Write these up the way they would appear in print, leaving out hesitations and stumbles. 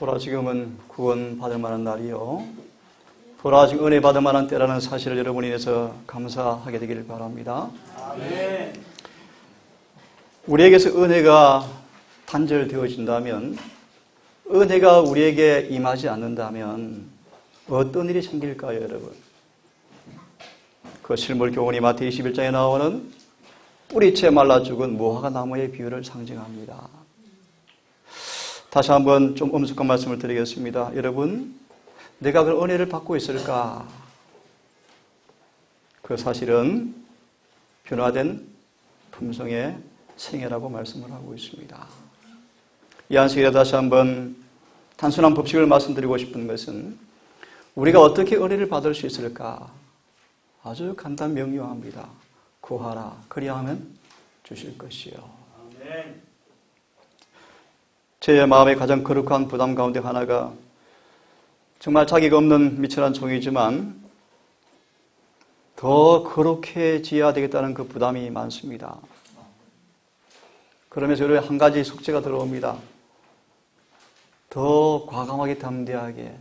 보라 지금은 구원 받을 만한 날이요, 보라 지금 은혜 받을 만한 때라는 사실을 여러분이 인해서 감사하게 되기를 바랍니다. 아멘. 우리에게서 은혜가 단절되어진다면, 은혜가 우리에게 임하지 않는다면 어떤 일이 생길까요, 여러분? 그 실물교훈이 마태 21장에 나오는 뿌리채 말라 죽은 무화과 나무의 비유를 상징합니다. 다시 한번 좀 엄숙한 말씀을 드리겠습니다. 여러분, 내가 그 은혜를 받고 있을까? 그 사실은 변화된 품성의 생애라고 말씀을 하고 있습니다. 이 안식일에 다시 한번 단순한 법칙을 말씀드리고 싶은 것은, 우리가 어떻게 은혜를 받을 수 있을까? 아주 간단 명료합니다. 구하라, 그리하면 주실 것이요. 아멘. 제 마음의 가장 거룩한 부담 가운데 하나가, 정말 자기가 없는 미천한 종이지만 더 거룩해져야 되겠다는 그 부담이 많습니다. 그러면서 우리 한 가지 숙제가 들어옵니다. 더 과감하게 담대하게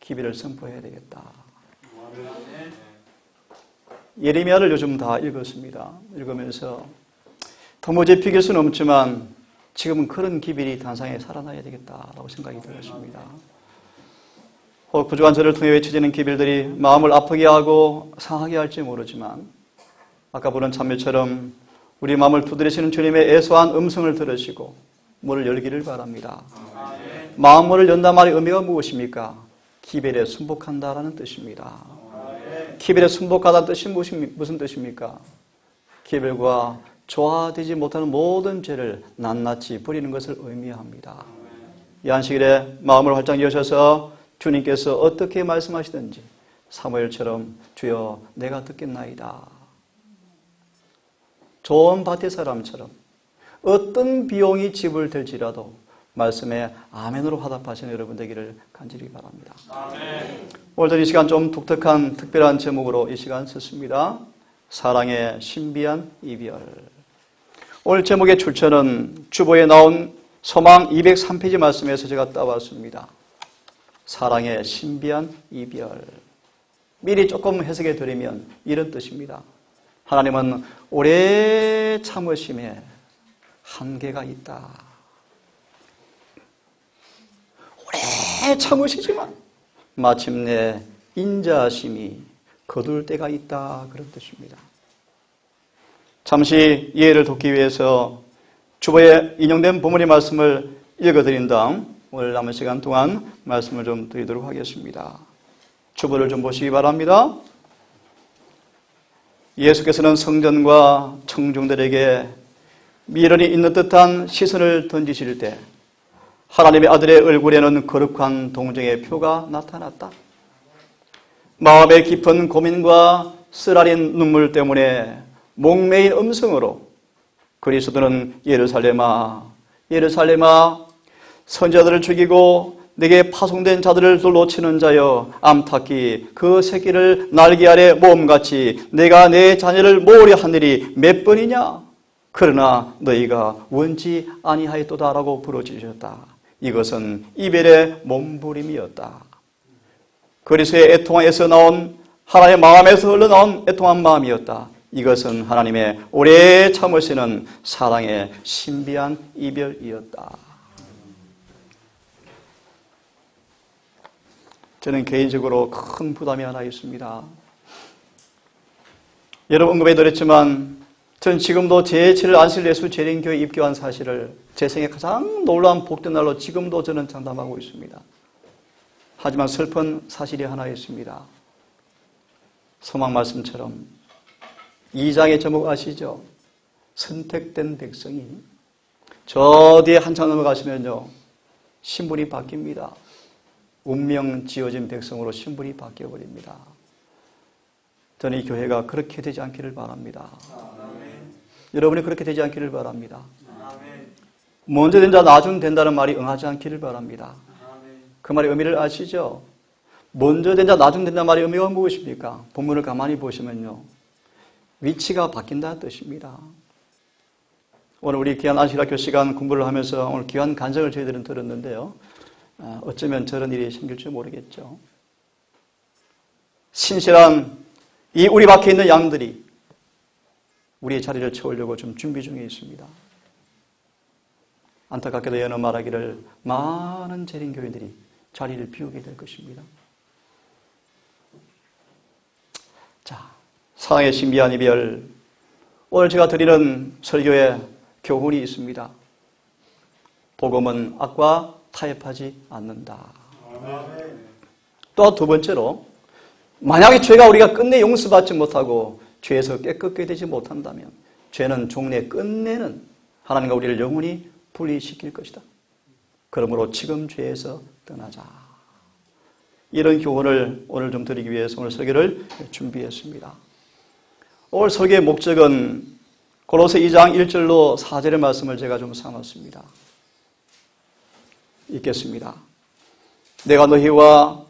기별을 선포해야 되겠다. 예레미야를 요즘 다 읽었습니다. 읽으면서 도무지 비길 수는 없지만 지금은 그런 기별이 단상에 살아나야 되겠다라고 생각이 들었습니다. 부족한 저를 통해 외쳐지는 기별들이 마음을 아프게 하고 상하게 할지 모르지만, 아까 부른 찬미처럼 우리 마음을 두드리시는 주님의 애소한 음성을 들으시고 문을 열기를 바랍니다. 마음 문을 연단 말의 의미가 무엇입니까? 기별에 순복한다라는 뜻입니다. 기별에 순복하다는 뜻이 무슨 뜻입니까? 기별과 조화되지 못하는 모든 죄를 낱낱이 버리는 것을 의미합니다. 이 안식일에 마음을 활짝 여셔서 주님께서 어떻게 말씀하시든지 사무엘처럼 주여 내가 듣겠나이다. 좋은 밭의 사람처럼 어떤 비용이 지불될지라도 말씀에 아멘으로 화답하시는 여러분 되기를 간절히 바랍니다. 아멘. 오늘 이 시간 좀 독특한 특별한 제목으로 이 시간 썼습니다. 사랑의 신비한 이별. 오늘 제목의 출처는 주보에 나온 소망 203페이지 말씀에서 제가 따왔습니다. 사랑의 신비한 이별. 미리 조금 해석해 드리면 이런 뜻입니다. 하나님은 오래 참으심에 한계가 있다. 오래 참으시지만 마침내 인자하심이 거둘 때가 있다, 그런 뜻입니다. 잠시 이해를 돕기 위해서 주보에 인용된 본문의 말씀을 읽어드린 다음 오늘 남은 시간 동안 말씀을 좀 드리도록 하겠습니다. 주보를 좀 보시기 바랍니다. 예수께서는 성전과 청중들에게 미련이 있는 듯한 시선을 던지실 때 하나님의 아들의 얼굴에는 거룩한 동정의 표가 나타났다. 마음의 깊은 고민과 쓰라린 눈물 때문에 목매인 음성으로 그리스도는 예루살렘아, 예루살렘아, 선자들을 죽이고 내게 파송된 자들을 돌로 치는 자여, 암탉기 그 새끼를 날개 아래 모험같이 내가 내 자녀를 모으려 한 일이 몇 번이냐? 그러나 너희가 원치 아니하였도다라고 부르짖으셨다. 이것은 이별의 몸부림이었다. 그리스도의 애통에서 나온, 하나님의 마음에서 흘러나온 애통한 마음이었다. 이것은 하나님의 오래 참으시는 사랑의 신비한 이별이었다. 저는 개인적으로 큰 부담이 하나 있습니다. 여러분 언급해 드렸지만 전 지금도 제7일 안식일 예수 재림교회 입교한 사실을 제 생애 가장 놀라운 복된 날로 지금도 저는 장담하고 있습니다. 하지만 슬픈 사실이 하나 있습니다. 소망 말씀처럼 2장의 제목 아시죠? 선택된 백성이. 저 뒤에 한참 넘어가시면요, 신분이 바뀝니다. 운명 지어진 백성으로 신분이 바뀌어버립니다. 저는 이 교회가 그렇게 되지 않기를 바랍니다. 아멘. 여러분이 그렇게 되지 않기를 바랍니다. 아멘. 먼저 된 자 나중 된다는 말이 응하지 않기를 바랍니다. 아멘. 그 말의 의미를 아시죠? 먼저 된 자 나중 된다는 말의 의미가 무엇입니까? 본문을 가만히 보시면요, 위치가 바뀐다는 뜻입니다. 오늘 우리 귀한 안식일학교 시간 공부를 하면서 오늘 귀한 간증을 저희들은 들었는데요, 어쩌면 저런 일이 생길지 모르겠죠. 신실한 이 우리 밖에 있는 양들이 우리의 자리를 채우려고 좀 준비 중에 있습니다. 안타깝게도 여느 말하기를 많은 재림교인들이 자리를 비우게 될 것입니다. 자, 사랑의 신비한 이별, 오늘 제가 드리는 설교에 교훈이 있습니다. 복음은 악과 타협하지 않는다. 또 두 번째로, 만약에 죄가 우리가 끝내 용서받지 못하고 죄에서 깨끗게 되지 못한다면 죄는 종래 끝내는 하나님과 우리를 영원히 분리시킬 것이다. 그러므로 지금 죄에서 떠나자. 이런 교훈을 오늘 좀 드리기 위해서 오늘 설교를 준비했습니다. 오늘 설교의 목적은 고로새 2장 1절로 4절의 말씀을 제가 좀 삼았습니다. 읽겠습니다. 내가 너희와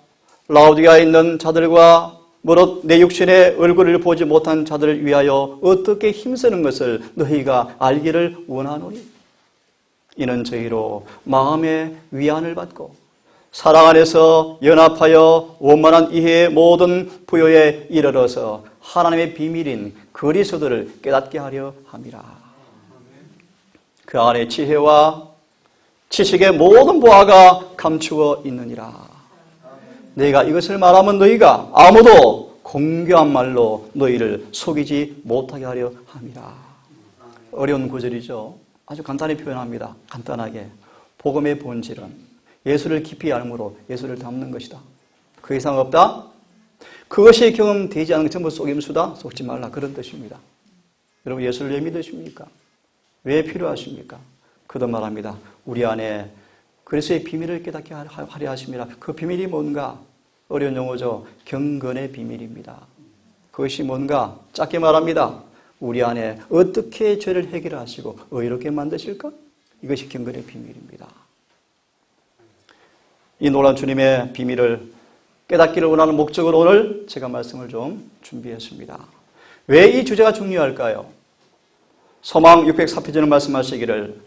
라오디게아에 있는 자들과 무릇 내 육신의 얼굴을 보지 못한 자들을 위하여 어떻게 힘쓰는 것을 너희가 알기를 원하노니 이는 저희로 마음의 위안을 받고 사랑 안에서 연합하여 원만한 이해의 모든 부요에 이르러서 하나님의 비밀인 그리스도를 깨닫게 하려 함이라. 그 안에 지혜와 지식의 모든 보화가 감추어 있느니라. 내가 이것을 말하면 너희가 아무도 공교한 말로 너희를 속이지 못하게 하려 함이라. 어려운 구절이죠. 아주 간단히 표현합니다. 간단하게. 복음의 본질은 예수를 깊이 알므로 예수를 닮는 것이다. 그 이상 없다? 그것이 경험되지 않은 것 전부 속임수다? 속지 말라. 그런 뜻입니다. 여러분 예수를 왜 믿으십니까? 왜 필요하십니까? 그도 말합니다. 우리 안에 그리스도의 비밀을 깨닫게 하려 하심이라. 그 비밀이 뭔가? 어려운 용어죠. 경건의 비밀입니다. 그것이 뭔가? 짧게 말합니다. 우리 안에 어떻게 죄를 해결하시고 의롭게 만드실까? 이것이 경건의 비밀입니다. 이 놀라운 주님의 비밀을 깨닫기를 원하는 목적으로 오늘 제가 말씀을 좀 준비했습니다. 왜 이 주제가 중요할까요? 소망 604페이지는 말씀하시기를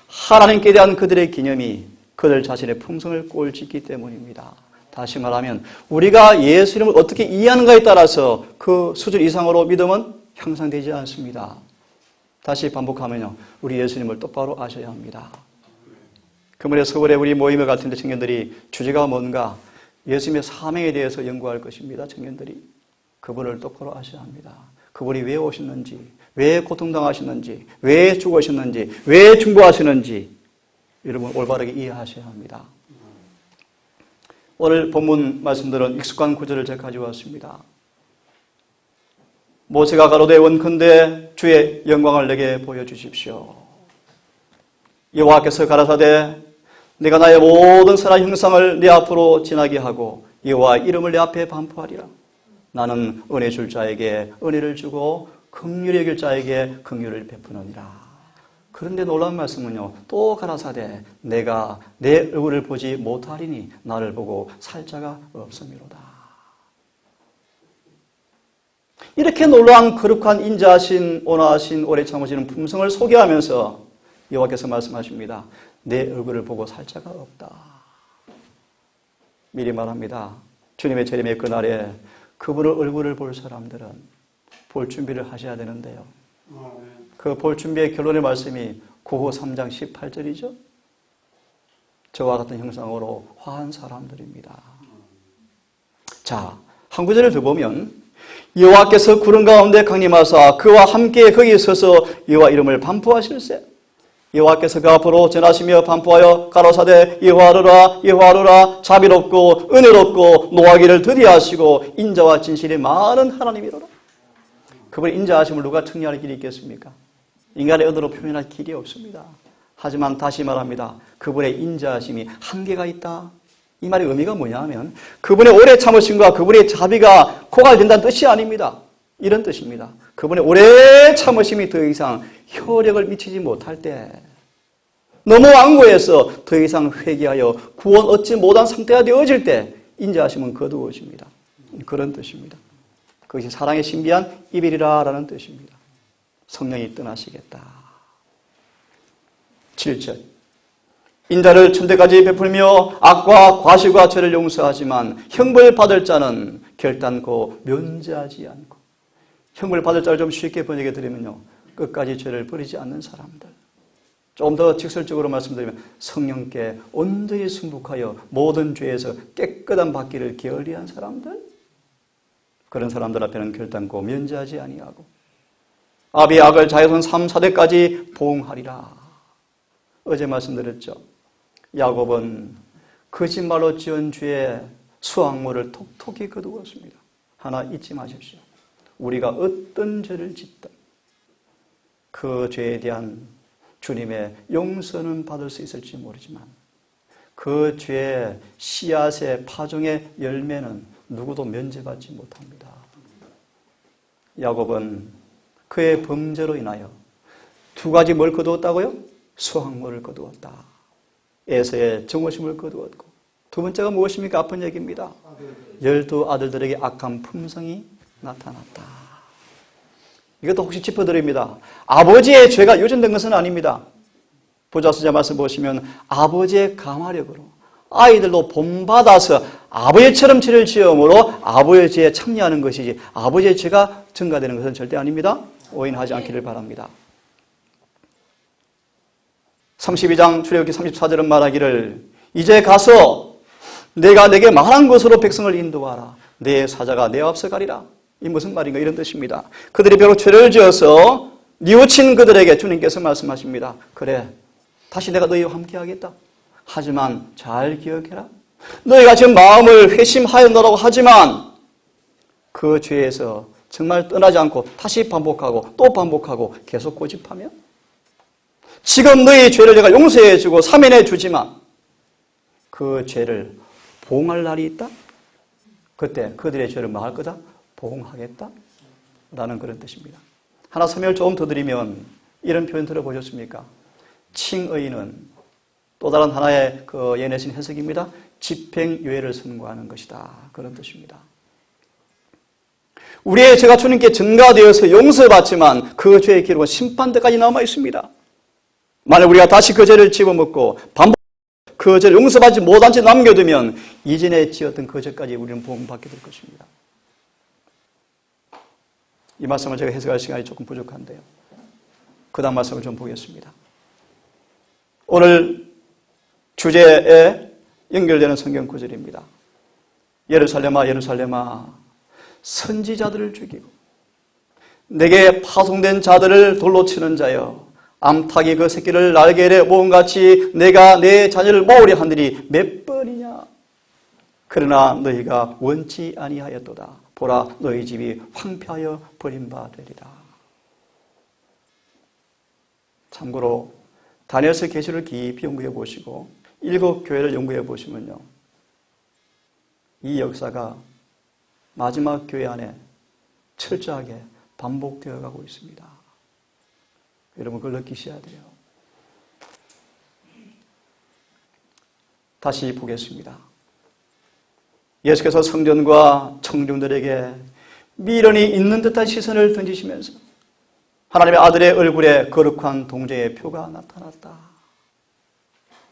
하나님께 대한 그들의 개념이 그들 자신의 품성을 꼴짓기 때문입니다. 다시 말하면 우리가 예수 이름을 어떻게 이해하는가에 따라서 그 수준 이상으로 믿음은 향상되지 않습니다. 다시 반복하면요. 우리 예수님을 똑바로 아셔야 합니다. 그물에 서울에 우리 모임에 같은데 청년들이 주제가 뭔가? 예수님의 사명에 대해서 연구할 것입니다. 청년들이. 그분을 똑바로 아셔야 합니다. 그분이 왜 오셨는지, 왜 고통당하셨는지, 왜 죽으셨는지, 왜 중보하시는지 여러분 올바르게 이해하셔야 합니다. 오늘 본문 말씀들은 익숙한 구절을 제가 가져왔습니다. 모세가 가로되 원컨대 주의 영광을 내게 보여주십시오. 여호와께서 가라사대 내가 나의 모든 선한 형상을 내 앞으로 지나게 하고 여호와 이름을 내 앞에 반포하리라. 나는 은혜 줄 자에게 은혜를 주고 긍휼히 여길 자에게 긍휼을 베푸느니라. 그런데 놀라운 말씀은요. 또 가라사대 내가 내 얼굴을 보지 못하리니 나를 보고 살 자가 없음이로다. 이렇게 놀라운 거룩한 인자하신 온화하신 오래 참으시는 품성을 소개하면서 여호와께서 말씀하십니다. 내 얼굴을 보고 살 자가 없다. 미리 말합니다. 주님의 재림의 그날에 그분의 얼굴을 볼 사람들은 볼 준비를 하셔야 되는데요. 그 볼 준비의 결론의 말씀이 고호 3장 18절이죠. 저와 같은 형상으로 화한 사람들입니다. 자, 한 구절을 더 보면 여호와께서 구름 가운데 강림하사 그와 함께 거기에 서서 여호와 이름을 반포하실세. 여호와께서 그 앞으로 전하시며 반포하여 가로사대 여호와로라 여호와로라 자비롭고 은혜롭고 노하기를 더디하시고 인자와 진실이 많은 하나님이로라. 그분의 인자하심을 누가 청량할 길이 있겠습니까? 인간의 언어로 표현할 길이 없습니다. 하지만 다시 말합니다. 그분의 인자하심이 한계가 있다. 이 말의 의미가 뭐냐면 그분의 오래 참으심과 그분의 자비가 고갈된다는 뜻이 아닙니다. 이런 뜻입니다. 그분의 오래 참으심이 더 이상 효력을 미치지 못할 때 너무 완고해서 더 이상 회개하여 구원 얻지 못한 상태가 되어질 때 인자하심은 거두어집니다. 그런 뜻입니다. 그것이 사랑의 신비한 이별이라는 뜻입니다. 성령이 떠나시겠다. 7절 인자를 천대까지 베풀며 악과 과실과 죄를 용서하지만 형벌 받을 자는 결단코 면제하지 않고, 형벌 받을 자를 좀 쉽게 번역해 드리면요, 끝까지 죄를 버리지 않는 사람들. 좀 더 직설적으로 말씀드리면 성령께 온전히 순복하여 모든 죄에서 깨끗한 받기를 게을리한 사람들, 그런 사람들 앞에는 결단코 면제하지 아니하고 아비의 악을 자손 3, 4대까지 보응하리라. 어제 말씀드렸죠. 야곱은 거짓말로 지은 죄의 수확물을 톡톡히 거두었습니다. 하나 잊지 마십시오. 우리가 어떤 죄를 짓든 그 죄에 대한 주님의 용서는 받을 수 있을지 모르지만 그 죄의 씨앗의 파종의 열매는 누구도 면제받지 못합니다. 야곱은 그의 범죄로 인하여 두 가지 뭘 거두었다고요? 수확물을 거두었다. 에서의 정오심을 거두었고, 두 번째가 무엇입니까? 아픈 얘기입니다. 12아들들에게 악한 품성이 나타났다. 이것도 혹시 짚어드립니다. 아버지의 죄가 유전된 것은 아닙니다. 부자수자 말씀 보시면 아버지의 감화력으로 아이들도 본받아서 아버지처럼 죄를 지음으로 아버지의 죄에 참여하는 것이지 아버지의 죄가 증가되는 것은 절대 아닙니다. 오인하지 않기를 바랍니다. 32장 출애굽기 34절은 말하기를 이제 가서 내가 내게 말한 것으로 백성을 인도하라. 내 사자가 내 앞서 가리라. 이 무슨 말인가 이런 뜻입니다. 그들이 비록 죄를 지어서 뉘우친 그들에게 주님께서 말씀하십니다. 그래, 다시 내가 너희와 함께 하겠다. 하지만 잘 기억해라. 너희가 지금 마음을 회심하였노라고 하지만 그 죄에서 정말 떠나지 않고 다시 반복하고 또 반복하고 계속 고집하면 지금 너희 죄를 내가 용서해 주고 사면해 주지만 그 죄를 보응할 날이 있다. 그때 그들의 죄를 뭐 할 거다? 보응하겠다. 라는 그런 뜻입니다. 하나 설명을 조금 더 드리면 이런 표현 들어보셨습니까? 칭의는 또 다른 하나의 그 예내신 해석입니다. 집행유예를 선고하는 것이다. 그런 뜻입니다. 우리의 죄가 주님께 증가되어서 용서받지만 그 죄의 기록은 심판대까지 남아 있습니다. 만약 우리가 다시 그 죄를 집어먹고 반복 그 죄를 용서받지 못한 채 남겨두면 이전에 지었던 그 죄까지 우리는 보응받게 될 것입니다. 이 말씀을 제가 해석할 시간이 조금 부족한데요. 그 다음 말씀을 좀 보겠습니다. 오늘 주제에 연결되는 성경 구절입니다. 예루살렘아 예루살렘아 선지자들을 죽이고 내게 파송된 자들을 돌로 치는 자여 암탉이 그 새끼를 날개에 모음같이 내가 내 자녀를 모으려 한 일이 몇 번이냐. 그러나 너희가 원치 아니하였도다. 보라 너희 집이 황폐하여 버림받으리라. 참고로 다니엘서 계시를 깊이 연구해 보시고 7 교회를 연구해 보시면요, 이 역사가 마지막 교회 안에 철저하게 반복되어 가고 있습니다. 여러분 그걸 느끼셔야 돼요. 다시 보겠습니다. 예수께서 성전과 청중들에게 미련이 있는 듯한 시선을 던지시면서 하나님의 아들의 얼굴에 거룩한 동정의 표가 나타났다.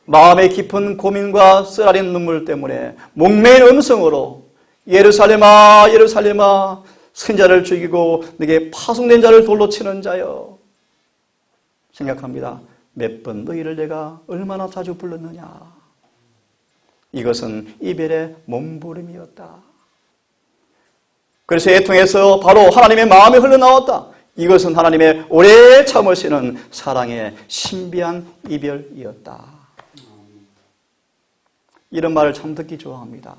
마음의 깊은 고민과 쓰라린 눈물 때문에 목매인 음성으로 예루살렘아 예루살렘아 선자를 죽이고 내게 파송된 자를 돌로 치는 자여. 생각합니다. 몇 번 너희를 내가 얼마나 자주 불렀느냐. 이것은 이별의 몸부림이었다. 그래서 애통에서 바로 하나님의 마음이 흘러나왔다. 이것은 하나님의 오래 참으시는 사랑의 신비한 이별이었다. 이런 말을 참 듣기 좋아합니다.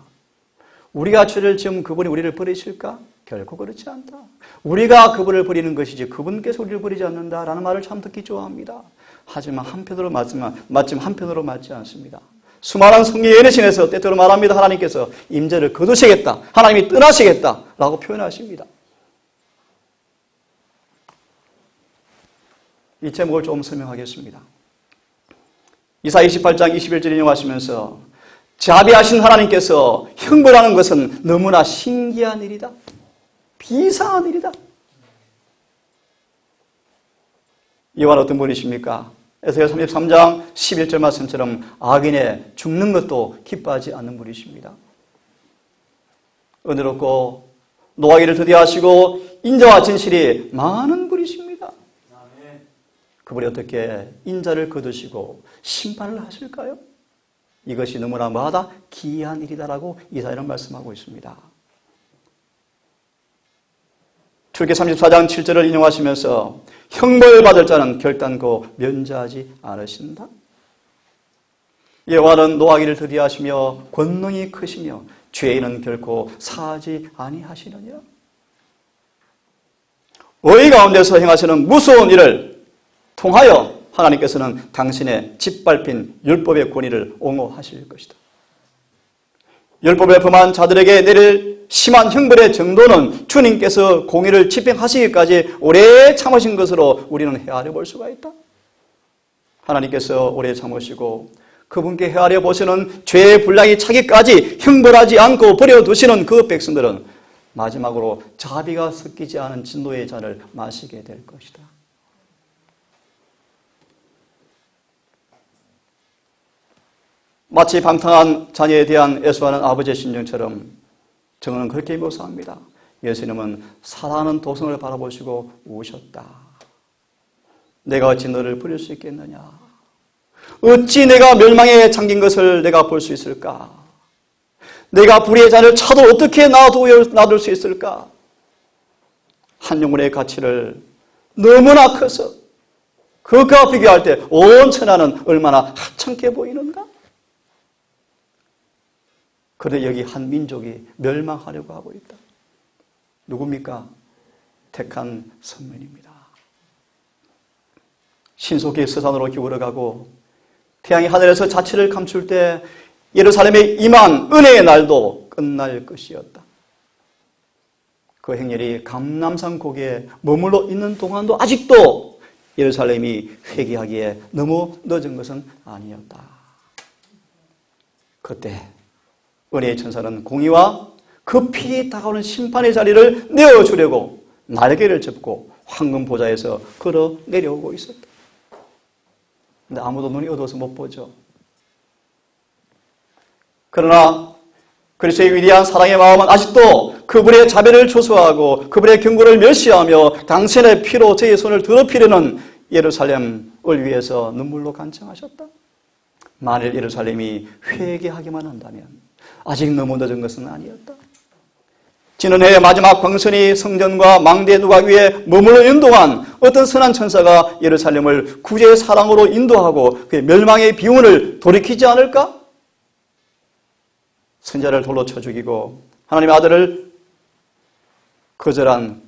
우리가 죄를 지으면 그분이 우리를 버리실까? 결코 그렇지 않다. 우리가 그분을 버리는 것이지 그분께서 우리를 버리지 않는다라는 말을 참 듣기 좋아합니다. 하지만 한편으로 맞지만 한편으로 맞지 않습니다. 수많은 성경 예언에서 때때로 말합니다. 하나님께서 임재를 거두시겠다. 하나님이 떠나시겠다라고 표현하십니다. 이 제목을 좀 설명하겠습니다. 이사야 28장 21절 인용하시면서 자비하신 하나님께서 형벌하는 것은 너무나 신기한 일이다. 비상한 일이다. 이와는 어떤 분이십니까? 에스겔 33장 11절 말씀처럼 악인의 죽는 것도 기뻐하지 않는 분이십니다. 은혜롭고 노하기를 드디어 하시고 인자와 진실이 많은 분이십니다. 그분이 어떻게 인자를 거두시고 심판을 하실까요? 이것이 너무나 뭐하다? 기이한 일이다라고 이사야는 말씀하고 있습니다. 출애굽기 34장 7절을 인용하시면서 형벌받을 자는 결단코 면제하지 않으신다. 여호와는 노하기를 드디어 하시며 권능이 크시며 죄인은 결코 사하지 아니하시느니라. 의의 가운데서 행하시는 무서운 일을 통하여 하나님께서는 당신의 짓밟힌 율법의 권위를 옹호하실 것이다. 율법을 범한 자들에게 내릴 심한 형벌의 정도는 주님께서 공의를 집행하시기까지 오래 참으신 것으로 우리는 헤아려 볼 수가 있다. 하나님께서 오래 참으시고 그분께 헤아려 보시는 죄의 분량이 차기까지 형벌하지 않고 버려두시는 그 백성들은 마지막으로 자비가 섞이지 않은 진노의 잔을 마시게 될 것이다. 마치 방탕한 자녀에 대한 애수하는 아버지의 심정처럼 저는 그렇게 묘사합니다. 예수님은 사랑하는 도성을 바라보시고 우셨다. 내가 어찌 너를 버릴 수 있겠느냐? 어찌 내가 멸망에 잠긴 것을 내가 볼 수 있을까? 내가 불의의 잔을 차도 어떻게 놔둘 수 있을까? 한 영혼의 가치를 너무나 커서 그것과 비교할 때 온 천하는 얼마나 하찮게 보이는가? 그런데 여기 한 민족이 멸망하려고 하고 있다. 누굽니까? 택한 선민입니다. 신속히 서산으로 기울어가고 태양이 하늘에서 자취를 감출 때 예루살렘에 임한 은혜의 날도 끝날 것이었다. 그 행렬이 감람산 고개에 머물러 있는 동안도 아직도 예루살렘이 회개하기에 너무 늦은 것은 아니었다. 그때 은혜의 천사는 공의와 급히 다가오는 심판의 자리를 내어주려고 날개를 접고 황금 보좌에서 걸어 내려오고 있었다. 근데 아무도 눈이 어두워서 못 보죠. 그러나 그리스도의 위대한 사랑의 마음은 아직도 그분의 자비를 조소하고 그분의 경고를 멸시하며 당신의 피로 저의 손을 더럽히려는 예루살렘을 위해서 눈물로 간청하셨다. 만일 예루살렘이 회개하기만 한다면 아직 너무 늦은 것은 아니었다. 지난해의 마지막 광선이 성전과 망대 누각 위에 머물러 있는 동안 어떤 선한 천사가 예루살렘을 구제의 사랑으로 인도하고 그 멸망의 비운을 돌이키지 않을까? 선자를 돌로 쳐 죽이고 하나님의 아들을 거절한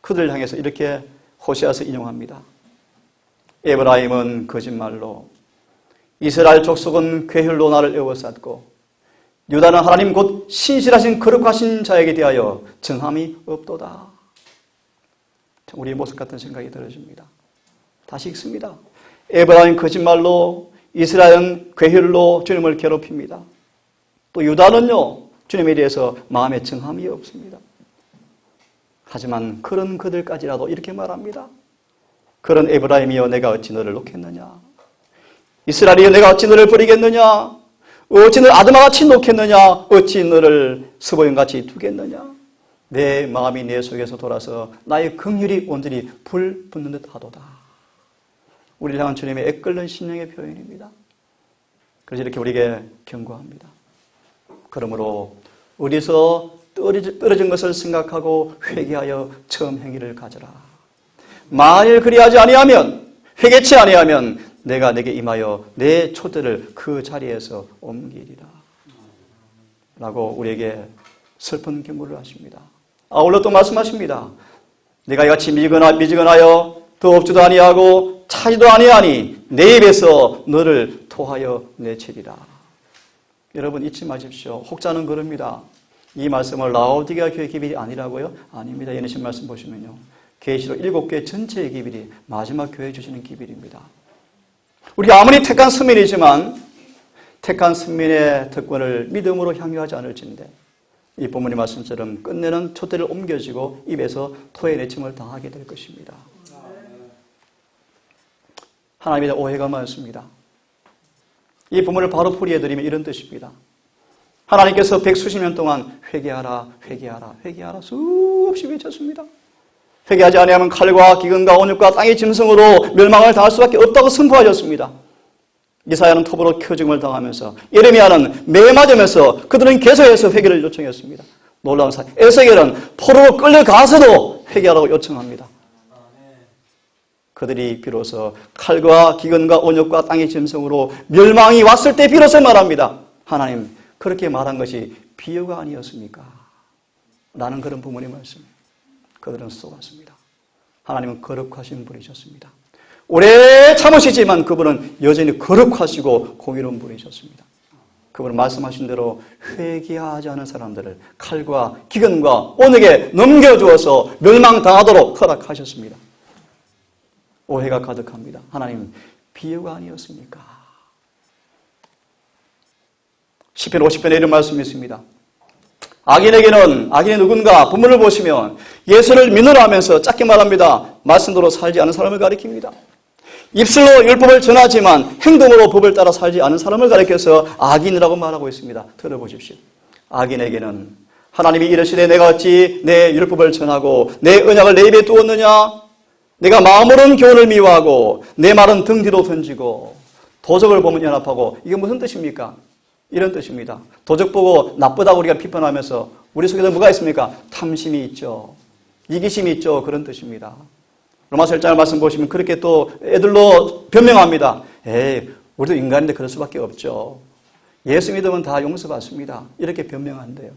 그들을 향해서 이렇게 호세아서 인용합니다. 에브라임은 거짓말로, 이스라엘 족속은 괴혈로 나를 에워쌌고 유다는 하나님 곧 신실하신 거룩하신 자에게 대하여 정함이 없도다. 우리의 모습 같은 생각이 들어집니다. 다시 읽습니다. 에브라임 거짓말로, 이스라엘은 괴혈로 주님을 괴롭힙니다. 또 유다는요, 주님에 대해서 마음에 정함이 없습니다. 하지만 그런 그들까지라도 이렇게 말합니다. 그런 에브라임이여 내가 어찌 너를 놓겠느냐? 이스라엘이여 내가 어찌 너를 버리겠느냐? 어찌 너를 아드마같이 놓겠느냐? 어찌 너를 스보임같이 두겠느냐? 내 마음이 내 속에서 돌아서 나의 긍휼이 온전히 불 붙는 듯 하도다. 우리를 향한 주님의 애끓는 신령의 표현입니다. 그래서 이렇게 우리에게 경고합니다. 그러므로 어디서 떨어진 것을 생각하고 회개하여 처음 행위를 가져라. 만일 그리하지 아니하면, 회개치 아니하면 내가 내게 임하여 내 촛대를 그 자리에서 옮기리라. 라고 우리에게 슬픈 경고를 하십니다. 아울러 또 말씀하십니다. 내가 이같이 미지근하여 더 없지도 아니하고 차지도 아니하니 내 입에서 너를 토하여 내치리라. 여러분 잊지 마십시오. 혹자는 그럽니다. 이 말씀을 라오디게아 교회 기별이 아니라고요? 아닙니다. 예내신 말씀 보시면요. 계시록 7개 전체의 기별이 마지막 교회에 주시는 기별입니다. 우리가 아무리 택한 선민이지만 택한 선민의 특권을 믿음으로 향유하지 않을진데 이 본문의 말씀처럼 끝내는 촛대를 옮겨지고 입에서 토의 내침을 당하게 될 것입니다. 하나님에 대한 오해가 많습니다. 이 부분을 바로 풀이해드리면 이런 뜻입니다. 하나님께서 백수십 년 동안 회개하라, 회개하라, 회개하라 수없이 외쳤습니다. 회개하지 아니하면 칼과 기근과 온육과 땅의 짐승으로 멸망을 당할 수밖에 없다고 선포하셨습니다. 이사야는 톱으로 표징을 당하면서, 예레미야는 매 맞으면서 그들은 계속해서 회개를 요청했습니다. 놀라운 사실. 에스겔은 포로로 끌려가서도 회개하라고 요청합니다. 그들이 비로소 칼과 기근과 온역과 땅의 짐승으로 멸망이 왔을 때 비로소 말합니다. 하나님, 그렇게 말한 것이 비유가 아니었습니까? 라는 그런 부모님 말씀. 그들은 속았습니다. 하나님은 거룩하신 분이셨습니다. 오래 참으시지만 그분은 여전히 거룩하시고 공의로운 분이셨습니다. 그분은 말씀하신 대로 회개하지 않은 사람들을 칼과 기근과 온역에 넘겨주어서 멸망당하도록 허락하셨습니다. 오해가 가득합니다. 하나님, 비유가 아니었습니까? 시편 50편에 이런 말씀이 있습니다. 악인이 누군가? 본문을 보시면 예수를 믿으라 하면서 짧게 말합니다. 말씀대로 살지 않은 사람을 가리킵니다. 입술로 율법을 전하지만 행동으로 법을 따라 살지 않은 사람을 가리켜서 악인이라고 말하고 있습니다. 들어보십시오. 악인에게는 하나님이 이르시되 내가 어찌 내 율법을 전하고 내 언약을 내 입에 두었느냐? 내가 마음으로는 교훈을 미워하고 내 말은 등 뒤로 던지고 도적을 보면 연합하고. 이게 무슨 뜻입니까? 이런 뜻입니다. 도적 보고 나쁘다고 우리가 비판하면서 우리 속에서 뭐가 있습니까? 탐심이 있죠. 이기심이 있죠. 그런 뜻입니다. 로마서 1장 말씀 보시면 그렇게 또 애들로 변명합니다. 에이, 우리도 인간인데 그럴 수밖에 없죠. 예수 믿으면 다 용서받습니다. 이렇게 변명한대요.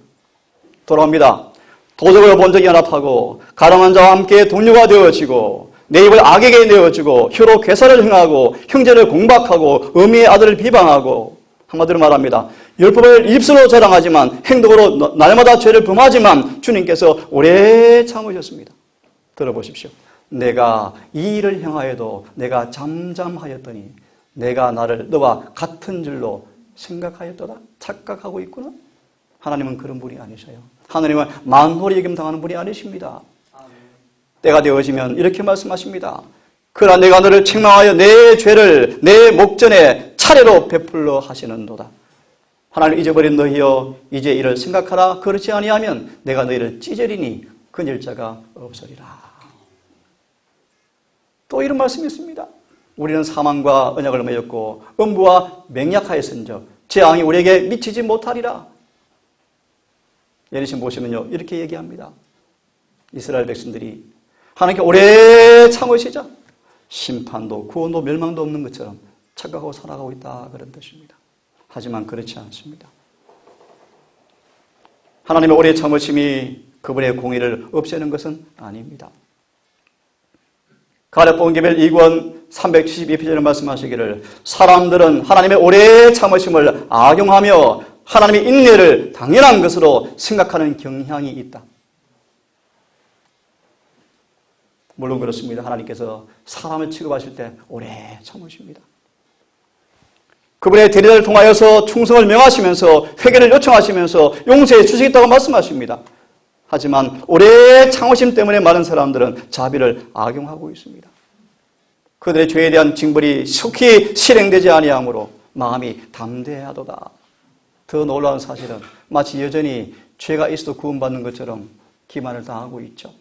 돌아옵니다. 도적을 본적이 연합하고 가랑한 자와 함께 동료가 되어지고 내 입을 악에게 내어주고 혀로 괴사를 행하고 형제를 공박하고 어미의 아들을 비방하고. 한마디로 말합니다. 율법을 입술로 자랑하지만 행동으로 날마다 죄를 범하지만 주님께서 오래 참으셨습니다. 들어보십시오. 내가 이 일을 향하여도 내가 잠잠하였더니 내가 나를 너와 같은 줄로 생각하였도다. 착각하고 있구나. 하나님은 그런 분이 아니셔요. 하나님은 만홀히 여김 당하는 분이 아니십니다. 때가 되어지면 이렇게 말씀하십니다. 그러나 내가 너를 책망하여 내 죄를 내 목전에 차례로 베풀러 하시는도다. 하나님, 잊어버린 너희여 이제 이를 생각하라. 그렇지 아니하면 내가 너희를 찢으리니 그녀 자가 없으리라. 또 이런 말씀이 있습니다. 우리는 사망과 언약을 맺었고 음부와 맹약하였은즉 재앙이 우리에게 미치지 못하리라. 예리신 보시면요, 이렇게 얘기합니다. 이스라엘 백성들이 하나님께 오래 참으시자 심판도 구원도 멸망도 없는 것처럼 착각하고 살아가고 있다, 그런 뜻입니다. 하지만 그렇지 않습니다. 하나님의 오래 참으심이 그분의 공의를 없애는 것은 아닙니다. 가랴본계별 2권 372페이지에 말씀하시기를 사람들은 하나님의 오래 참으심을 악용하며 하나님의 인내를 당연한 것으로 생각하는 경향이 있다. 물론 그렇습니다. 하나님께서 사람을 취급하실 때 오래 참으십니다. 그분의 대리자를 통하여서 충성을 명하시면서 회개를 요청하시면서 용서해 주시겠다고 말씀하십니다. 하지만 오래 참으심 때문에 많은 사람들은 자비를 악용하고 있습니다. 그들의 죄에 대한 징벌이 속히 실행되지 아니하므로 마음이 담대하도다. 더 놀라운 사실은 마치 여전히 죄가 있어도 구원받는 것처럼 기만을 당하고 있죠.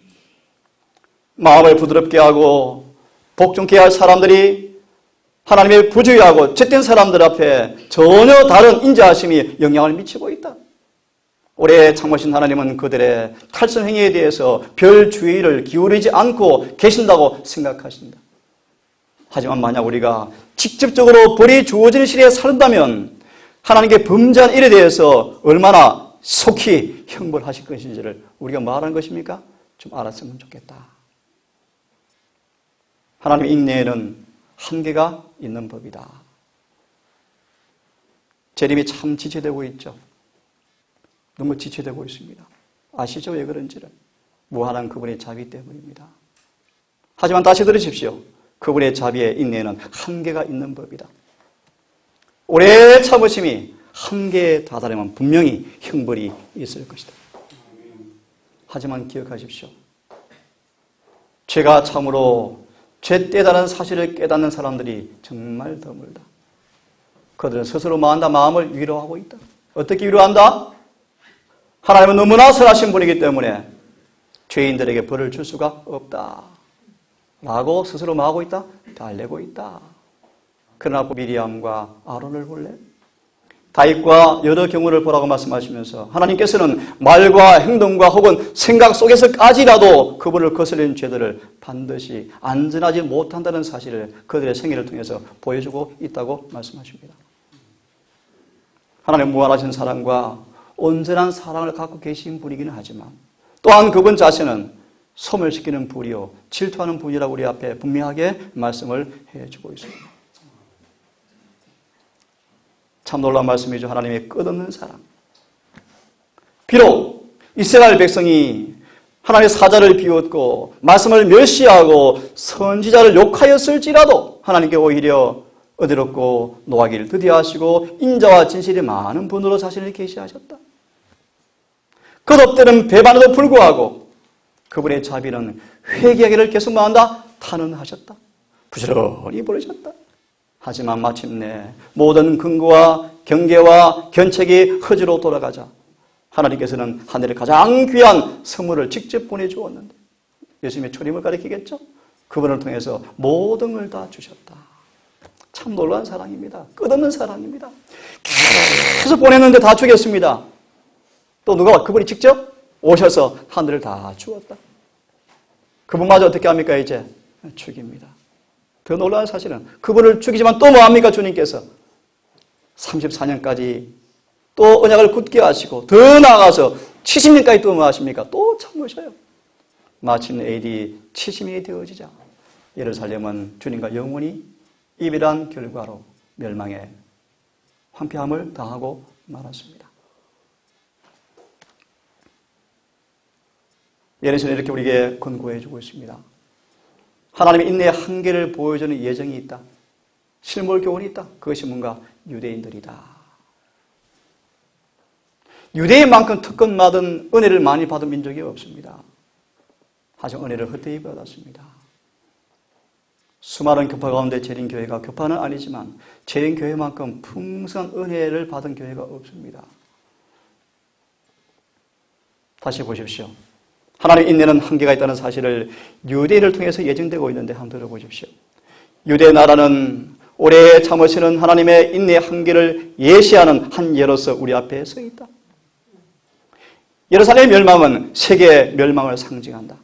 마음을 부드럽게 하고 복종케 할 사람들이 하나님의 부주의하고 죄된 사람들 앞에 전혀 다른 인자하심이 영향을 미치고 있다. 오래 참으신 하나님은 그들의 탈선 행위에 대해서 별 주의를 기울이지 않고 계신다고 생각하신다. 하지만 만약 우리가 직접적으로 벌이 주어지는 시대에 살다면 하나님께 범죄한 일에 대해서 얼마나 속히 형벌하실 것인지를 우리가 말하는 것입니까? 좀 알았으면 좋겠다. 하나님의 인내에는 한계가 있는 법이다. 재림이 참 지체되고 있죠. 너무 지체되고 있습니다. 아시죠? 왜 그런지를. 무한한 그분의 자비 때문입니다. 하지만 다시 들으십시오. 그분의 자비에 인내에는 한계가 있는 법이다. 오래 참으심이 한계에 다다르면 분명히 형벌이 있을 것이다. 하지만 기억하십시오. 죄가 참으로 죄되다는 사실을 깨닫는 사람들이 정말 드물다. 그들은 스스로 마음을 위로하고 있다. 어떻게 위로한다? 하나님은 너무나 선하신 분이기 때문에 죄인들에게 벌을 줄 수가 없다 라고 스스로 뭐하고 있다? 달래고 있다. 그러나 미리암과 아론을 볼래? 다윗과 여러 경우를 보라고 말씀하시면서 하나님께서는 말과 행동과 혹은 생각 속에서까지라도 그분을 거스르는 죄들을 반드시 안전하지 못한다는 사실을 그들의 생애를 통해서 보여주고 있다고 말씀하십니다. 하나님 무한하신 사랑과 온전한 사랑을 갖고 계신 분이기는 하지만 또한 그분 자신은 소멸시키는 분이요 질투하는 분이라고 우리 앞에 분명하게 말씀을 해주고 있습니다. 참 놀라운 말씀이죠. 하나님의 끝없는 사랑. 비록 이스라엘 백성이 하나님의 사자를 비웃고 말씀을 멸시하고 선지자를 욕하였을지라도 하나님께 오히려 어디롭고 노하기를 드디어하시고 인자와 진실이 많은 분으로 자신을 계시하셨다. 끝없다는 배반에도 불구하고 그분의 자비는 회개하기를 계속 마한다 탄원하셨다. 부지런히 부르셨다. 하지만 마침내 모든 근거와 경계와 견책이 허지로 돌아가자 하나님께서는 하늘에 가장 귀한 선물을 직접 보내주었는데 예수님의 초림을 가리키겠죠? 그분을 통해서 모든 걸 다 주셨다. 참 놀라운 사랑입니다. 끝없는 사랑입니다. 계속 보냈는데 다 주겠습니다. 또 누가 그분이 직접 오셔서 하늘을 다 주었다. 그분마저 어떻게 합니까? 이제 죽입니다. 더 놀라운 사실은 그분을 죽이지만 또 뭐합니까? 주님께서 34년까지 또 언약을 굳게 하시고 더 나아가서 70년까지 또 뭐 하십니까? 또 참으셔요. 마침내 AD 70년이 되어지자 예루살렘은 주님과 영원히 이별한 결과로 멸망에 황폐함을 당하고 말았습니다. 예루살렘은 이렇게 우리에게 권고해 주고 있습니다. 하나님의 인내의 한계를 보여주는 예정이 있다. 실물 교훈이 있다. 그것이 뭔가 유대인들이다. 유대인만큼 특권받은 은혜를 많이 받은 민족이 없습니다. 하지만 은혜를 헛되이 받았습니다. 수많은 교파 가운데 재림교회가 교파는 아니지만 재림교회만큼 풍성한 은혜를 받은 교회가 없습니다. 다시 보십시오. 하나님의 인내는 한계가 있다는 사실을 유대인을 통해서 예증되고 있는데 한번 들어보십시오. 유대 나라는 오래 참으시는 하나님의 인내의 한계를 예시하는 한 예로서 우리 앞에 서 있다. 예루살렘 멸망은 세계 멸망을 상징한다.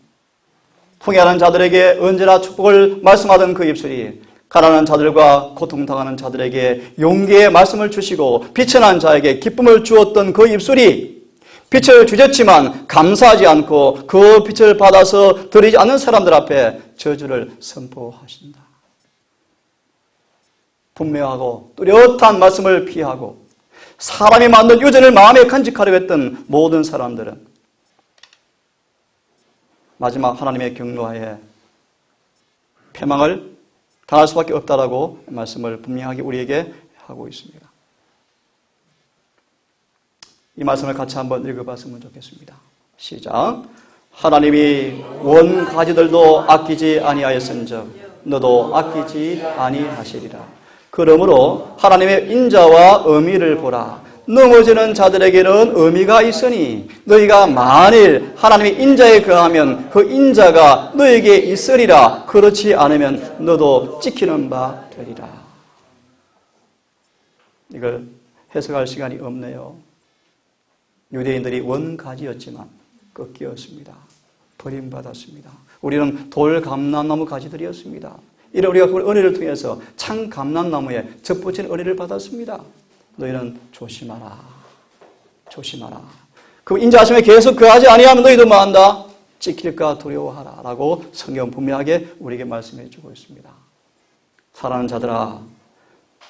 풍요하는 자들에게 언제나 축복을 말씀하던 그 입술이 가난한 자들과 고통당하는 자들에게 용기의 말씀을 주시고 비천한 자에게 기쁨을 주었던 그 입술이 빛을 주셨지만 감사하지 않고 그 빛을 받아서 드리지 않는 사람들 앞에 저주를 선포하신다. 분명하고 뚜렷한 말씀을 피하고 사람이 만든 유전을 마음에 간직하려 했던 모든 사람들은 마지막 하나님의 경로하에 패망을 당할 수밖에 없다라고 말씀을 분명하게 우리에게 하고 있습니다. 이 말씀을 같이 한번 읽어봤으면 좋겠습니다. 시작. 하나님이 원 가지들도 아끼지 아니하였은즉 너도 아끼지 아니하시리라. 그러므로 하나님의 인자와 의미를 보라. 넘어지는 자들에게는 의미가 있으니 너희가 만일 하나님의 인자에 거하면 그 인자가 너에게 있으리라. 그렇지 않으면 너도 찍히는 바 되리라. 이걸 해석할 시간이 없네요. 유대인들이 원가지였지만 꺾이었습니다. 버림받았습니다. 우리는 돌감람나무 가지들이었습니다. 이런 우리가 그 은혜를 통해서 참 감람나무에 접붙인 은혜를 받았습니다. 너희는 조심하라. 조심하라. 그 인자하심에 계속 거하지 아니하면 너희도 뭐한다? 찍힐까 두려워하라. 라고 성경 분명하게 우리에게 말씀해 주고 있습니다. 사랑하는 자들아,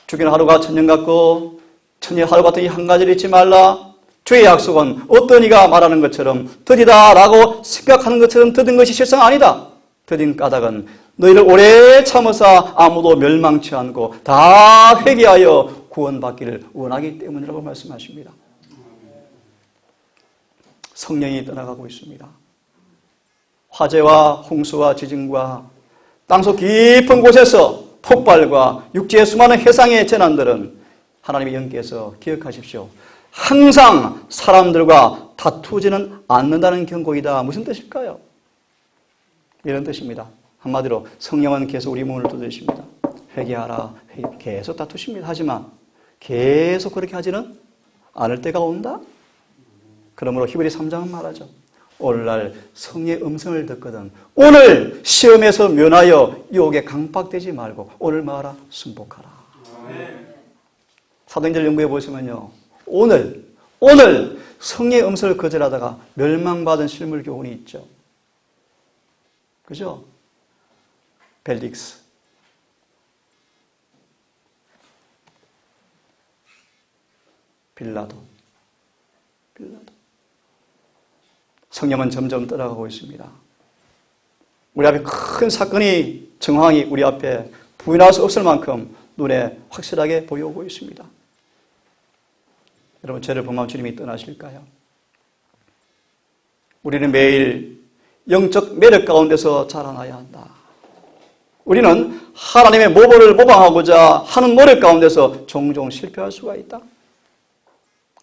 죽이는 하루가 천년 같고 천년 하루 같은 이 한 가지를 잊지 말라. 주의 약속은 어떤 이가 말하는 것처럼 더디다라고 생각하는 것처럼 더딘 것이 실상 아니다. 더딘 까닭은 너희를 오래 참으사 아무도 멸망치 않고 다 회개하여 구원받기를 원하기 때문이라고 말씀하십니다. 성령이 떠나가고 있습니다. 화재와 홍수와 지진과 땅속 깊은 곳에서 폭발과 육지의 수많은 해상의 재난들은 하나님의 영께서 기억하십시오. 항상 사람들과 다투지는 않는다는 경고이다. 무슨 뜻일까요? 이런 뜻입니다. 한마디로 성령은 계속 우리 문을 두드리십니다. 회개하라. 계속 다투십니다. 하지만 계속 그렇게 하지는 않을 때가 온다. 그러므로 히브리 3장은 말하죠. 오늘날 성령의 음성을 듣거든 오늘 시험에서 면하여 유혹에 강박되지 말고 오늘 말하라. 순복하라. 사도행전 연구해 보시면요. 오늘 성령의 음성을 거절하다가 멸망받은 실물 교훈이 있죠. 그죠? 벨릭스. 빌라도. 성령은 점점 떠나가고 있습니다. 우리 앞에 큰 사건이 정황이 우리 앞에 부인할 수 없을 만큼 눈에 확실하게 보여오고 있습니다. 여러분 죄를 범한 주님이 떠나실까요? 우리는 매일 영적 매력 가운데서 자라나야 한다. 우리는 하나님의 모범을 모방하고자 하는 노력 가운데서 종종 실패할 수가 있다.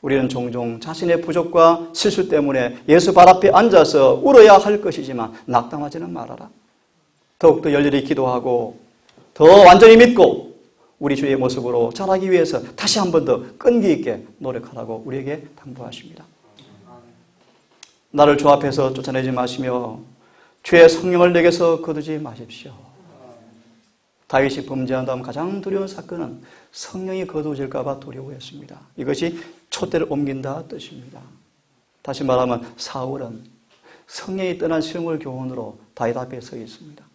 우리는 종종 자신의 부족과 실수 때문에 예수 발 앞에 앉아서 울어야 할 것이지만 낙담하지는 말아라. 더욱더 열렬히 기도하고 더 완전히 믿고 우리 주의 모습으로 자라기 위해서 다시 한 번 더 끈기 있게 노력하라고 우리에게 당부하십니다. 나를 주 앞에서 쫓아내지 마시며 주의 성령을 내게서 거두지 마십시오. 다윗이 범죄한 다음 가장 두려운 사건은 성령이 거두어질까 봐 두려워했습니다. 이것이 촛대를 옮긴다 뜻입니다. 다시 말하면 사울은 성령이 떠난 실물 교훈으로 다윗 앞에 서 있습니다.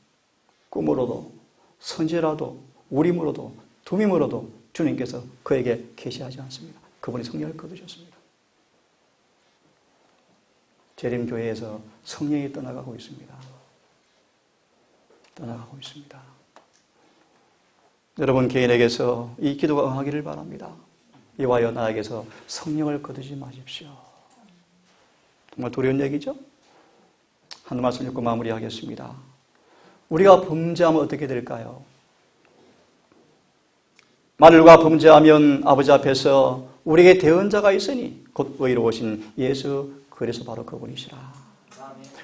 꿈으로도 선지라도 우림으로도 둠임으로도 주님께서 그에게 계시하지 않습니다. 그분이 성령을 거두셨습니다. 재림교회에서 성령이 떠나가고 있습니다. 떠나가고 있습니다. 여러분 개인에게서 이 기도가 응하기를 바랍니다. 이와여 나에게서 성령을 거두지 마십시오. 정말 두려운 얘기죠? 한 말씀 읽고 마무리하겠습니다. 우리가 범죄하면 어떻게 될까요? 만일 우리가 범죄하면 아버지 앞에서 우리에게 대언자가 있으니 곧 의로우신 예수 그리스도 바로 그분이시라.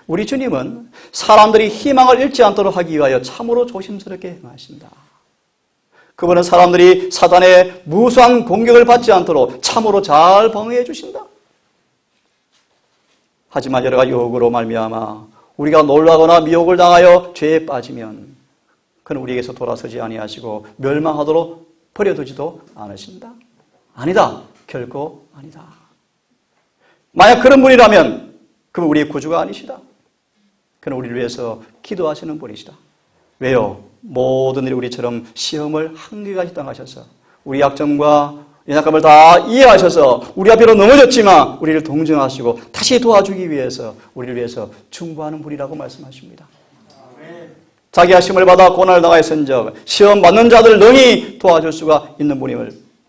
우리 주님은 사람들이 희망을 잃지 않도록 하기 위하여 참으로 조심스럽게 행하신다. 그분은 사람들이 사단의 무수한 공격을 받지 않도록 참으로 잘 방어해 주신다. 하지만 여러 가지 유혹으로 말미암아 우리가 놀라거나 미혹을 당하여 죄에 빠지면 그는 우리에게서 돌아서지 아니하시고 멸망하도록 버려두지도 않으신다. 아니다. 결코 아니다. 만약 그런 분이라면 그는 우리의 구주가 아니시다. 그는 우리를 위해서 기도하시는 분이시다. 왜요? 모든 일이 우리처럼 시험을 한결같이 당하셔서 우리 약점과 연약함을 다 이해하셔서 우리 앞으로 넘어졌지만 우리를 동정하시고 다시 도와주기 위해서 우리를 위해서 충고하는 분이라고 말씀하십니다. 자기가 시험을 받아 고난을 당하였은즉 시험 받는 자들을 능히 도와줄 수가 있는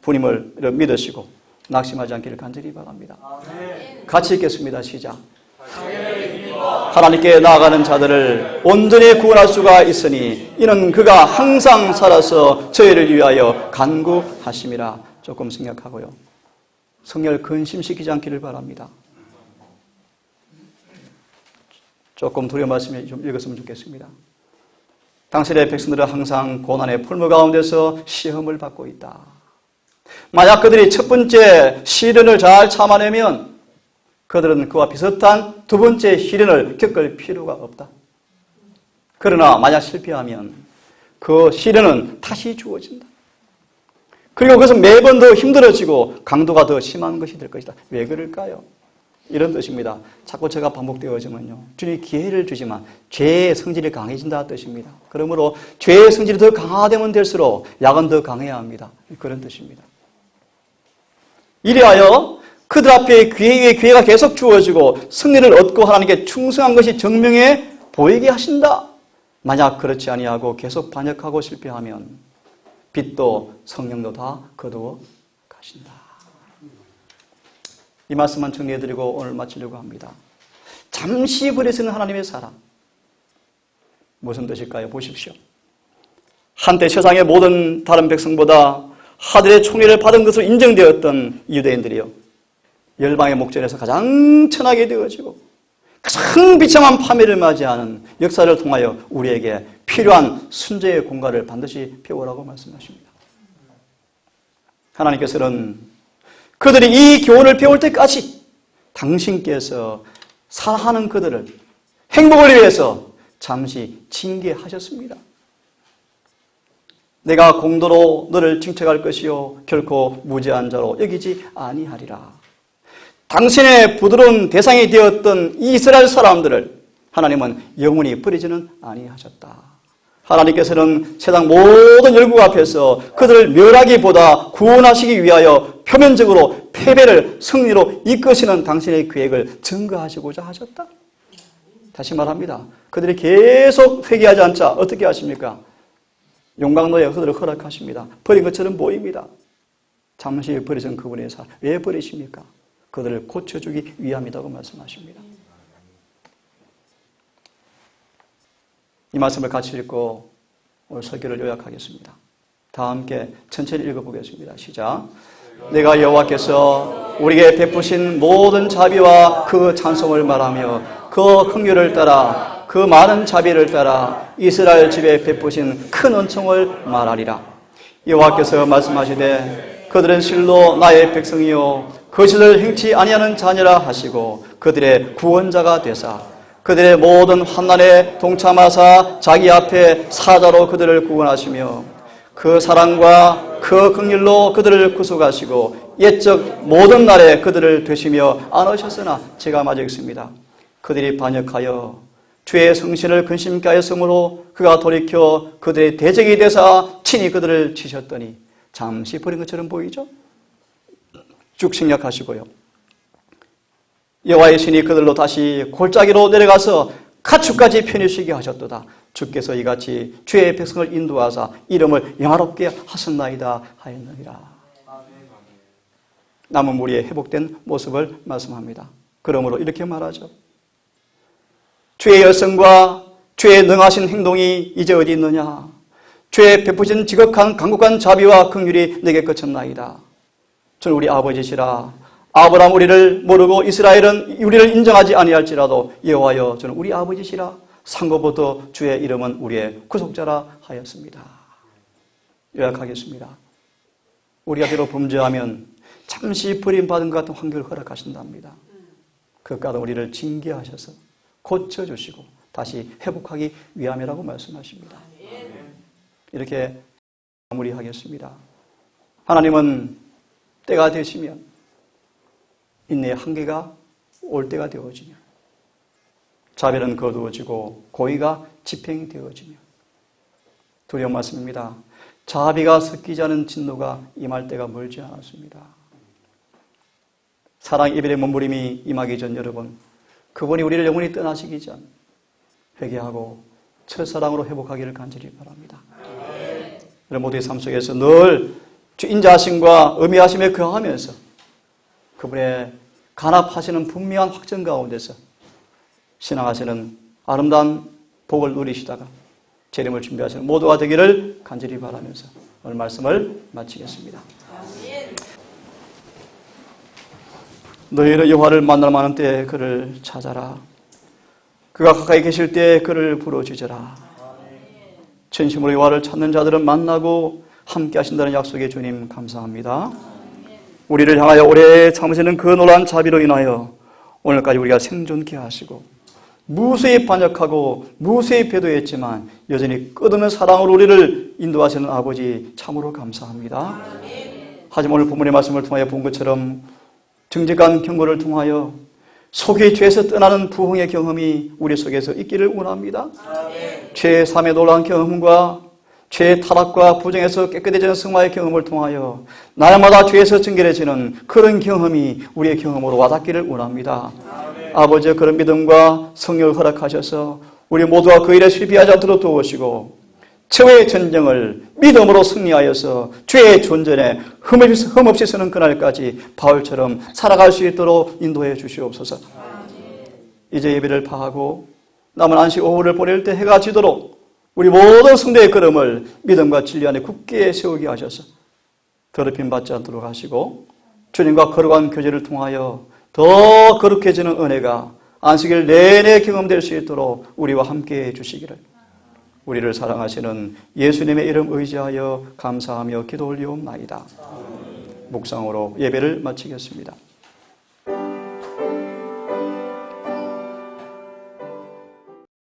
분임을 믿으시고 낙심하지 않기를 간절히 바랍니다. 같이 읽겠습니다. 시작. 하나님께 나아가는 자들을 온전히 구원할 수가 있으니 이는 그가 항상 살아서 저희를 위하여 간구하심이라. 조금 생각하고요. 성령을 근심시키지 않기를 바랍니다. 조금 두려운 말씀을 좀 읽었으면 좋겠습니다. 당신의 백성들은 항상 고난의 풀무 가운데서 시험을 받고 있다. 만약 그들이 첫 번째 시련을 잘 참아내면 그들은 그와 비슷한 두 번째 시련을 겪을 필요가 없다. 그러나 만약 실패하면 그 시련은 다시 주어진다. 그리고 그것은 매번 더 힘들어지고 강도가 더 심한 것이 될 것이다. 왜 그럴까요? 이런 뜻입니다. 자꾸 제가 반복되어지면요. 주님이 기회를 주지만 죄의 성질이 강해진다 뜻입니다. 그러므로 죄의 성질이 더 강화되면 될수록 약은 더 강해야 합니다. 그런 뜻입니다. 이리하여 그들 앞에 기회 위에 기회가 계속 주어지고 승리를 얻고 하나님께 충성한 것이 증명해 보이게 하신다. 만약 그렇지 아니하고 계속 반역하고 실패하면 빛도 성령도 다 거두어 가신다. 이 말씀만 정리해드리고 오늘 마치려고 합니다. 잠시 버리시는 하나님의 사랑. 무슨 뜻일까요? 보십시오. 한때 세상의 모든 다른 백성보다 하늘의 총애를 받은 것으로 인정되었던 유대인들이요, 열방의 목전에서 가장 천하게 되어지고 가장 비참한 파멸을 맞이하는 역사를 통하여 우리에게 필요한 순재의 공과를 반드시 배우라고 말씀하십니다. 하나님께서는 그들이 이 교훈을 배울 때까지 당신께서 사랑하는 그들을 행복을 위해서 잠시 징계하셨습니다. 내가 공도로 너를 징책할 것이요 결코 무죄한 자로 여기지 아니하리라. 당신의 부드러운 대상이 되었던 이스라엘 사람들을 하나님은 영원히 버리지는 아니하셨다. 하나님께서는 세상 모든 열국 앞에서 그들을 멸하기보다 구원하시기 위하여 표면적으로 패배를 승리로 이끄시는 당신의 계획을 증거하시고자 하셨다. 다시 말합니다. 그들이 계속 회개하지 않자 어떻게 하십니까? 용광로에 그들을 허락하십니다. 버린 것처럼 보입니다. 잠시 버리신 그분의 사, 왜 버리십니까? 그들을 고쳐주기 위함이라고 말씀하십니다. 이 말씀을 같이 읽고 오늘 설교를 요약하겠습니다. 다 함께 천천히 읽어보겠습니다. 시작. 내가 여호와께서 우리에게 베푸신 모든 자비와 그 찬송을 말하며 그 긍휼을 따라 그 많은 자비를 따라 이스라엘 집에 베푸신 큰 은총을 말하리라. 여호와께서 말씀하시되 그들은 실로 나의 백성이요 거짓을 행치 아니하는 자녀라 하시고 그들의 구원자가 되사 그들의 모든 환난에 동참하사 자기 앞에 사자로 그들을 구원하시며 그 사랑과 그 긍휼로 그들을 구속하시고 옛적 모든 날에 그들을 되시며 안으셨으나 제가 마저 읽습니다. 그들이 반역하여 주의 성신을 근심케 하였으므로 그가 돌이켜 그들의 대적이 되사 친히 그들을 치셨더니 잠시 버린 것처럼 보이죠? 쭉 생략하시고요. 여호와의 신이 그들로 다시 골짜기로 내려가서 가축까지 편히 하셨도다. 주께서 이같이 주의 백성을 인도하사 이름을 영화롭게 하셨나이다 하였느니라. 남은 무리의 회복된 모습을 말씀합니다. 그러므로 이렇게 말하죠. 주의 열성과 주의 능하신 행동이 이제 어디 있느냐? 주의 베푸신 지극한 강국한 자비와 긍휼이 내게 그쳤나이다. 저는 우리 아버지시라. 아브라함 우리를 모르고 이스라엘은 우리를 인정하지 아니할지라도 여호와여 저는 우리 아버지시라. 상고부터 주의 이름은 우리의 구속자라 하였습니다. 요약하겠습니다. 우리가 비로 범죄하면 잠시 버림받은 것 같은 환경을 허락하신답니다. 그까지 우리를 징계하셔서 고쳐주시고 다시 회복하기 위함이라고 말씀하십니다. 이렇게 마무리하겠습니다. 하나님은 때가 되시면 인내의 한계가 올 때가 되어지며 자비는 거두어지고 고의가 집행되어지며 두려운 말씀입니다. 자비가 섞이지 않은 진노가 임할 때가 멀지 않았습니다. 사랑 이별의 몸부림이 임하기 전 여러분, 그분이 우리를 영원히 떠나시기 전 회개하고 첫사랑으로 회복하기를 간절히 바랍니다. 여러분 모두의 삶 속에서 늘 주 인자하심과 의미하심에 거하면서 그분의 간합하시는 분명한 확정 가운데서 신앙하시는 아름다운 복을 누리시다가 재림을 준비하시는 모두가 되기를 간절히 바라면서 오늘 말씀을 마치겠습니다. 너희는 여호와를 만날 만한 때에 그를 찾아라. 그가 가까이 계실 때에 그를 부르짖으라. 진심으로 여호와를 찾는 자들은 만나고 함께 하신다는 약속에 주님 감사합니다. 우리를 향하여 오래 참으시는 그 놀라운 자비로 인하여 오늘까지 우리가 생존케 하시고 무수히 반역하고 무수히 배도했지만 여전히 끝없는 사랑으로 우리를 인도하시는 아버지 참으로 감사합니다. 하지만 오늘 본문의 말씀을 통하여 본 것처럼 정직한 경고를 통하여 속이 죄에서 떠나는 부흥의 경험이 우리 속에서 있기를 원합니다. 죄의 삶의 놀라운 경험과 죄의 타락과 부정에서 깨끗해지는 승화의 경험을 통하여 날마다 죄에서 정결해지는 그런 경험이 우리의 경험으로 와닿기를 원합니다. 아버지의 그런 믿음과 성령을 허락하셔서 우리 모두가 그 일에 실패하지 않도록 도우시고 최후의 전쟁을 믿음으로 승리하여서 죄의 존전에 흠없이 서는 그날까지 바울처럼 살아갈 수 있도록 인도해 주시옵소서. 이제 예배를 파하고 남은 안식 오후를 보낼 때 해가 지도록 우리 모든 성도의 걸음을 믿음과 진리 안에 굳게 세우게 하셔서 더럽힘 받지 않도록 하시고 주님과 거룩한 교제를 통하여 더 거룩해지는 은혜가 안식일 내내 경험될 수 있도록 우리와 함께 해주시기를 우리를 사랑하시는 예수님의 이름 의지하여 감사하며 기도 올리옵나이다. 묵상으로 예배를 마치겠습니다.